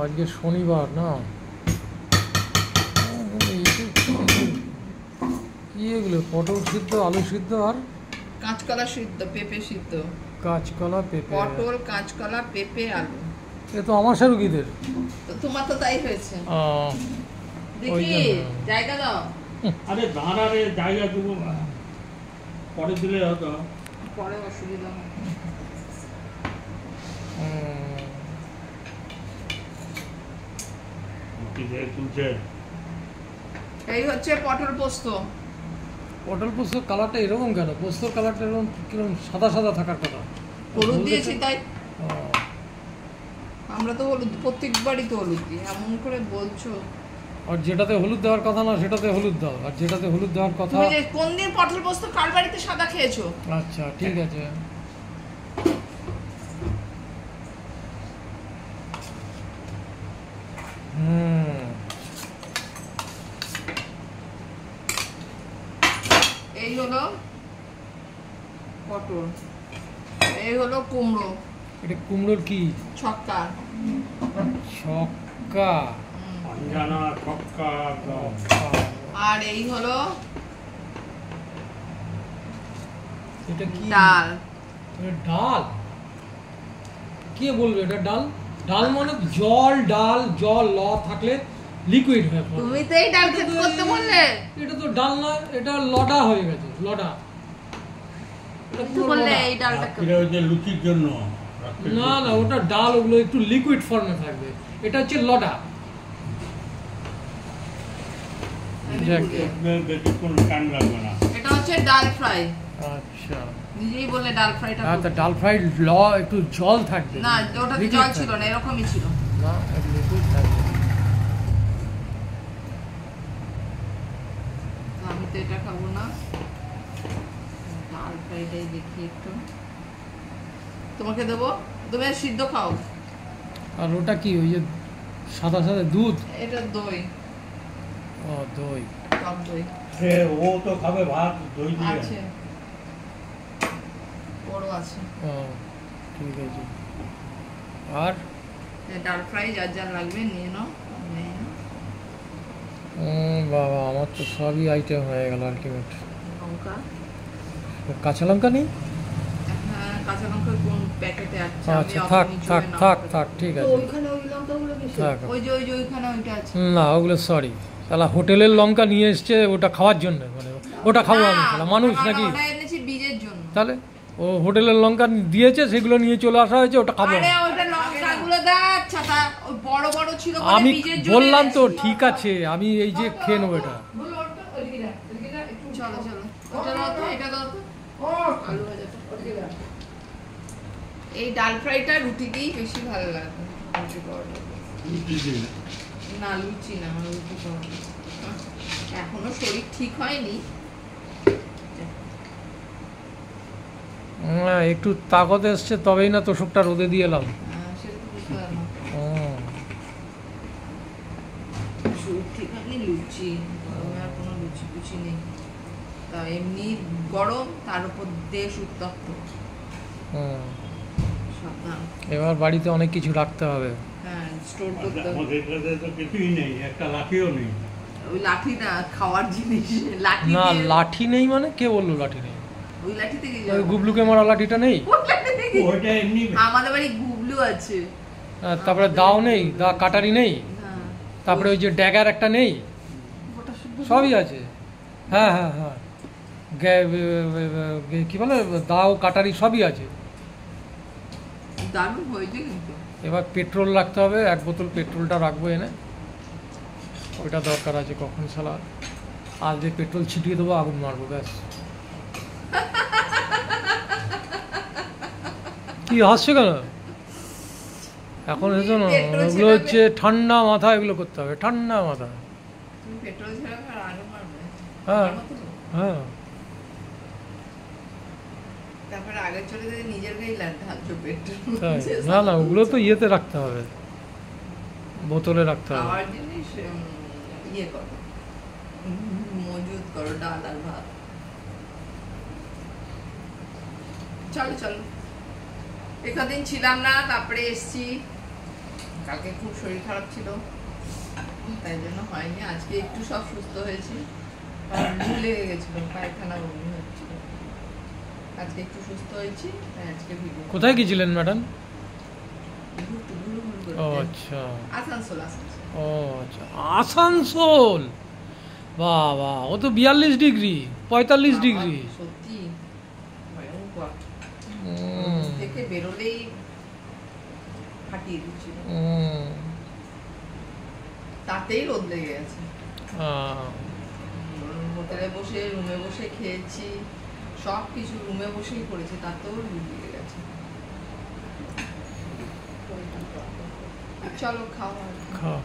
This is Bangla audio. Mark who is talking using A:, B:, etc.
A: আজকে শনিবার না, কি এগুলো? পটল সিদ্ধ, আলু সিদ্ধ আর
B: কাঁচকলা সিদ্ধ, পেঁপে সিদ্ধ।
A: কাঁচকলা, পেঁপে,
B: পটল, কাঁচকলা, পেঁপে, আলু।
A: এ তো আমার শারুকিদের।
B: তো তোমার তো তাই হয়েছে। দেখি জায়গা দাও।
C: আরে দাঁড়ারে জায়গা দেবো, পরে দিলে হতো।
B: পরে অসুবিধা হয়। এই হচ্ছে পটল পোস্ত।
A: পটল পোস্ত কালারটা এরকম কেন? পোস্তর কালারটা এরকম কিরকম সাদা সাদা থাকার কথা।
B: হলুদ দিয়েছি তাই। আমরা তো হলুদ প্রত্যেকবারই তো হলুদ দিই, এমন করে বলছো।
A: আর যেটাতে হলুদ দেওয়ার কথা না সেটাতে হলুদ দাও, আর যেটাতে হলুদ দেওয়ার কথা।
B: তুমি যে কোন দিন পটল পোস্ত কার বাড়িতে সাদা খেয়েছো?
A: আচ্ছা ঠিক আছে।
B: এই হলো পটল, এই হলো কুমড়ো।
A: এটা কুমড়োর কি?
B: ছক্কা।
A: ছক্কা,
C: জানা ছক্কা।
B: আর এই হলো
A: এটা কি?
B: ডাল।
A: ডাল? কে বলবে এটা ডাল? ডাল মানে জল, ডাল জল ল থাকলে লিকুইড হয়।
B: তুমি তো এই ডাল খেতে করতে বললে।
A: এটা তো ডাল না, এটা লডা হয়ে গেছে, লডা। এটা পুরো
B: বললে
A: লডা।
B: এই ডালটা
C: এটা হচ্ছে লুচির জন্য।
A: না না, ওটা ডাল, ওগুলো একটু লিকুইড ফর্মে থাকবে। এটা হচ্ছে লডা।
C: বেশিক্ষণ টাইম লাগবে না।
B: এটা হচ্ছে ডাল ফ্রাই।
A: আচ্ছা,
B: নিজেই বললে ডাল ফ্রাইটা।
A: আচ্ছা, ডাল ফ্রাই একটু জল থাকবে
B: না, ওটাতে জল ছিল না, এরকমই ছিল।
A: না, লিকুইড থাকবে।
B: আমি তো এটা খাবো না, ডাল ফ্রাইটাই দেখি একটু। তোমাকে দেবো, তুমি সিদ্ধ খাও।
A: আর ওটা কি, ওই যে সাদা সাদা দুধ?
B: এটা দই।
A: ও দই,
B: টক দই
C: ও তো খাবে ভাত দই দিয়ে।
B: আছে, বড় আছে।
A: ও ঠিক আছে। আর
B: ডাল ফ্রাই যার যার লাগবে নিয়ে নাও।
A: বাবা, আমার তো সবই আইটেম হয়ে গেল আলটিমেট।
B: লঙ্কা,
A: কাঁচা লঙ্কা নেই?
B: হ্যাঁ, কাঁচা লঙ্কা কোন প্যাকেটে আছে?
A: আচ্ছা, থাক থাক থাক থাক, ঠিক আছে।
B: ওইখানে ওই লঙ্কাগুলো বেশি। ওই যে ওইখানে ওইটা আছে।
A: না, ওগুলো সরি, তাহলে হোটেলের লঙ্কা নিয়ে এসছে ওটা খাওয়ার জন্য, মানে ওটা খাবো আমি? তাহলে মানুষ নাকি?
B: ওটা এনেছি বীজের জন্য।
A: তাহলে ও হোটেলের লঙ্কা দিয়েছে, সেগুলো নিয়ে চলে আসা হয়েছে, ওটা খাবো।
B: আরে ওটা লঙ্কাগুলো দাঁড়াচ্ছা, ওই বড় বড় ছিল বলে
A: আমি
B: বীজের জন্য
A: বললাম তো, ঠিক আছে, আমি এই যে খেয়ে নেবো এটা।
B: চলো চলো, ওটা দাও তো, এটা দাও তো, আলু ভাজাটা। এই ডাল ফ্রাইটা রুটি দিয়েই বেশি ভালো লাগে। না, লুচি না, আমার রুটি খাওয়া। এখনো শরীর ঠিক হয়নি।
A: একটু তাকত এসছে, তবেই না তোষকটা রোদে দিয়ে এলাম।
B: সেটা তো বুঝতে পারলাম। শরীর ঠিক হয়নি, লুচি। গরমে আর কোনো লুচি কুচি নেই। তা এমনি গরম, তার উপর দেশ উত্তপ্ত। সাবধান।
A: এবার বাড়িতে অনেক কিছু রাখতে হবে।
B: হ্যাঁ, স্টোর করতে হবে।
C: আমাদের কাছে তো কিছুই নেই, একটা লাঠিও নেই।
B: ওই লাঠি না, খাওয়ার জিনিস। লাঠি
A: না,
B: দিয়ে-
A: লাঠি নেই মানে? কে বললো লাঠি নেই?
B: ওই লাঠি থেকে
A: ওই গুবলুকে মারা লাঠিটা নেই?
C: ওইটা এমনি
B: আমাদের বাড়ি গুবলু আছে।
A: তারপরে দাও নেই, দা কাটারি নেই,
B: হ্যাঁ,
A: তারপরে ওই যে ড্যাগার একটা নেই,
B: ওটা শুদ্ধ
A: সবই আছে। হ্যাঁ হ্যাঁ হ্যাঁ, কি বলে, দাও কাটারি সবই আছে।
B: দারুণ হয়েছে কিন্তু।
A: এবার পেট্রোল রাখতে হবে, 1 বোতল পেট্রোলটা রাখবো এনে, ওইটা দরকার আছে। কখন শালা আজ যে পেট্রোল ছিটিয়ে দেবো, আগুন মারবো, ব্যাস। কি হাসছো কেন এখন? হেসো না, ওগুলো হচ্ছে ঠান্ডা মাথা, এগুলো করতে হবে ঠান্ডা মাথা।
B: তুমি পেট্রোল ছাড়া আর আগে মারবে?
A: হ্যাঁ
B: আমার মতো?
A: হ্যাঁ,
B: তারপরে আগে চলে যেতে নিজের গায়ে ঢালছো পেট্রোল।
A: তাই না? না, ওগুলো তো ইয়েতে রাখতে হবে, বোতলে রাখতে হবে।
B: খাওয়ার জিনিস ইয়ে করো, মজুদ করো, ডাল আর ভাত। চলো চলো, একদিন ছিলাম না, তারপরে এসছি। কালকে খুব শরীর খারাপ ছিল, তাই জন্য হয়নি। আজকে একটু সব সুস্থ হয়েছি, কারণ লু লেগে গেছিল, পায়খানা বমি হচ্ছিল। আজকে একটু সুস্থ হয়েছি, তাই আজকে ভিডিও।
A: কোথায় গেছিলেন ম্যাডাম?
B: ঘুরতে
A: ও আচ্ছা,
B: আসানসোল আসানসোল।
A: ও আচ্ছা, আসানসোল। বাহ বাহ, ও তো 42 ডিগ্রি 45 ডিগ্রি।
B: বাবা, সত্যি ভয়ঙ্কর।
A: হুম,
B: থেকে বেরোলেই ফাটিয়ে দিচ্ছিল,
A: হুম,
B: তাতেই রোদ লেগে গেছে।
A: আহ,
B: হোটেলে বসে রুমে বসে খেয়েছি, সব কিছু রুমে বসেই করেছি, তাতেও লু লেগে গেছে। চলো খাও আর।
A: খাও।